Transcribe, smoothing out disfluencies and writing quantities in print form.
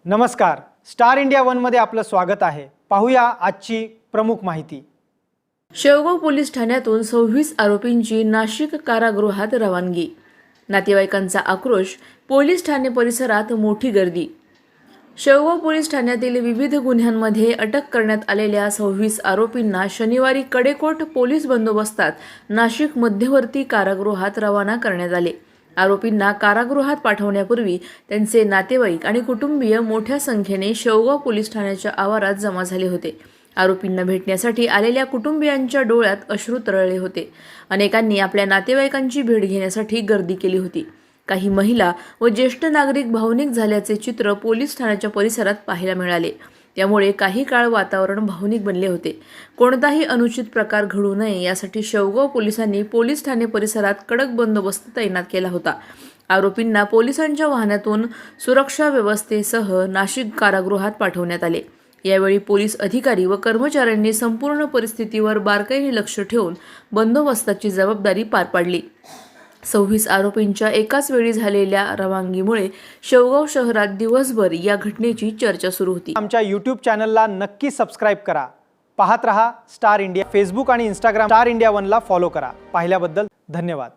नमस्कार, star India one मध्ये आपलं स्वागत आहे। पाहूया आजची प्रमुख माहिती। शेवगाव पोलीस ठाण्यातून 26 आरोपींची नाशिक कारागृहात रवानगी। नातेवाईकांचा आक्रोश, पोलीस ठाणे परिसरात मोठी गर्दी। शेवगाव पोलीस ठाण्यातील विविध गुन्ह्यांमध्ये अटक करण्यात आलेल्या 26 आरोपींना शनिवारी कडेकोट पोलीस बंदोबस्तात नाशिक मध्यवर्ती कारागृहात रवाना करण्यात आले। आरोपींना कारागृहात पाठवण्यापूर्वी त्यांचे नातेवाईक आणि कुटुंबीय मोठ्या संख्येने शेवगाव पोलीस ठाण्याच्या आवारात जमा झाले होते। आरोपींना भेटण्यासाठी आलेल्या कुटुंबियांच्या डोळ्यात अश्रू तरळले होते। अनेकांनी आपल्या नातेवाईकांची भेट घेण्यासाठी गर्दी केली होती। काही महिला व ज्येष्ठ नागरिक भावनिक झाल्याचे चित्र पोलीस ठाण्याच्या परिसरात पाहायला मिळाले। त्यामुळे काही काळ वातावरण भावनिक बनले होते। कोणताही अनुचित प्रकार घडू नये यासाठी शेवगाव पोलिसांनी पोलीस ठाणे परिसरात कडक बंदोबस्त तैनात केला होता। आरोपींना पोलिसांच्या वाहनातून सुरक्षा व्यवस्थेसह नाशिक कारागृहात पाठवण्यात आले। यावेळी पोलीस अधिकारी व कर्मचाऱ्यांनी संपूर्ण परिस्थितीवर बारकाईने लक्ष ठेवून बंदोबस्ताची जबाबदारी पार पाडली। 26 आरोपींच्या एकाच वेळी झालेल्या रवानगीमुळे शेवगाव शहरात दिवसभर या घटनेची चर्चा सुरू होती। आमच्या YouTube चॅनलला नक्की सबस्क्राइब करा। पाहत रहा स्टार इंडिया। फेसबुक आणि Instagram स्टार इंडिया वन ला फॉलो करा। पाहिल्याबद्दल धन्यवाद।